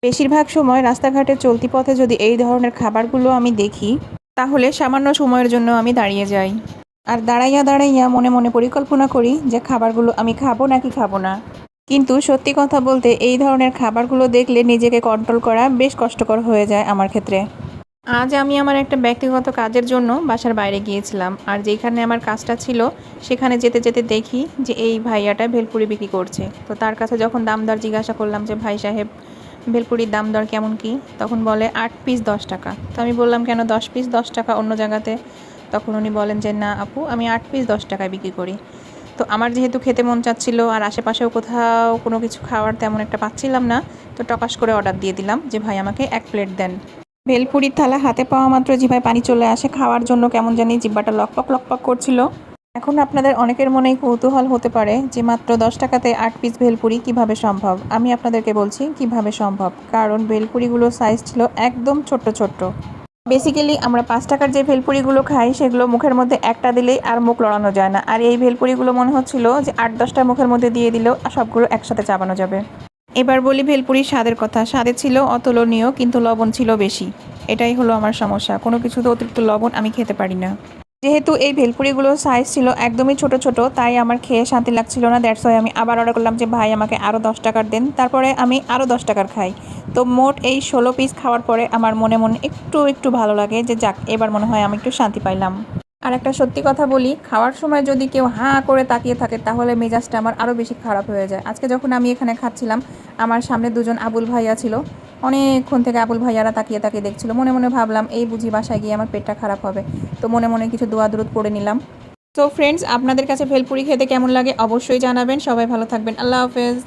বেশিরভাগ সময় রাস্তাঘাটে চলতি পথে যদি এই ধরনের খাবারগুলো আমি দেখি, তাহলে সামান্য সময়ের জন্য আমি দাঁড়িয়ে যাই। আর দাঁড়াইয়া দাঁড়াইয়া মনে মনে পরিকল্পনা করি যে খাবারগুলো আমি খাবো নাকি খাবো না। কিন্তু সত্যি কথা বলতে এই ধরনের খাবারগুলো দেখলে নিজেকে কন্ট্রোল করা বেশ কষ্টকর হয়ে যায় আমার ক্ষেত্রে। আজ আমি আমার একটা ব্যক্তিগত কাজের জন্য বাসার বাইরে গিয়েছিলাম, আর যেখানে আমার কাজটা ছিল সেখানে যেতে যেতে দেখি যে এই ভাইয়াটা ভেলপুরি বিক্রি করছে। তো তার কাছে যখন দাম দর জিজ্ঞাসা করলাম যে ভাই সাহেব ভেলপুরির দাম দর কেমন কি, তখন বলে 8 পিস 10 টাকা। তো আমি বললাম কেন 10 পিস 10 টাকা অন্য জায়গাতে? তখন উনি বলেন যে না আপু, আমি 8 পিস 10 টাকায় বিক্রি করি। তো আমার যেহেতু খেতে মন চাচ্ছিল আর আশেপাশেও কোথাও কোনো কিছু খাওয়ার তেমন একটা পাচ্ছিলাম না, তো টকাশ করে অর্ডার দিয়ে দিলাম যে ভাই আমাকে 1 প্লেট দেন। ভেলপুরির থালা হাতে পাওয়া মাত্র জিভায় পানি চলে আসে, খাওয়ার জন্য কেমন জানি জিহ্বাটা লকপক লকপক করছিল। এখন আপনাদের অনেকের মনেই কৌতূহল হতে পারে যে মাত্র 10 টাকাতে 8 পিস ভেলপুরি কিভাবে সম্ভব। আমি আপনাদেরকে বলছি কিভাবে সম্ভব, কারণ ভেলপুরিগুলোর সাইজ ছিল একদম ছোট্ট ছোট্ট। বেসিক্যালি আমরা 5 টাকার যে ভেলপুরিগুলো খাই সেগুলো মুখের মধ্যে একটা দিলেই আর মুখ লড়ানো যায় না, আর এই ভেলপুরিগুলো মনে হচ্ছিল যে 8-10টা মুখের মধ্যে দিয়ে দিলেও সবগুলো একসাথে চাবানো যাবে। এবার বলি ভেলপুরির স্বাদের কথা। স্বাদে ছিল অতুলনীয়, কিন্তু লবণ ছিল বেশি। এটাই হলো আমার সমস্যা, কোনো কিছুতে অতিরিক্ত লবণ আমি খেতে পারি না। যেহেতু এই ভেলপুরিগুলোর সাইজ ছিল একদমই ছোট ছোট, তাই আমার খেয়ে শান্তি লাগছিল না। দ্যাটস ওয়াই আমি আবার অর্ডার করলাম যে ভাই আমাকে আরও 10 টাকার দেন। তারপরে আমি আরও 10 টাকার খাই। তো মোট এই 16 পিস খাওয়ার পরে আমার মনে মনে একটু একটু ভালো লাগে যে যাক, এবার মনে হয় আমি একটু শান্তি পাইলাম। আর একটা সত্যি কথা বলি, খাওয়ার সময় যদি কেউ হাঁ করে তাকিয়ে থাকে তাহলে মেজাজটা আমার আরও বেশি খারাপ হয়ে যায়। আজকে যখন আমি এখানে খাচ্ছিলাম, আমার সামনে দুজন আবুল ভাইয়া ছিল। অনেকক্ষণ থেকে আবুল ভাইয়ারা তাকিয়ে তাকিয়ে দেখছিল। মনে মনে ভাবলাম এই বুঝি বাসায় গিয়ে আমার পেটটা খারাপ হবে। তো মনে মনে কিছু দোয়া দুরুদ পড়ে নিলাম। তো ফ্রেন্ডস, আপনাদের কাছে ভেলপুরি খেতে কেমন লাগে অবশ্যই জানাবেন। সবাই ভালো থাকবেন। আল্লাহ হাফেজ।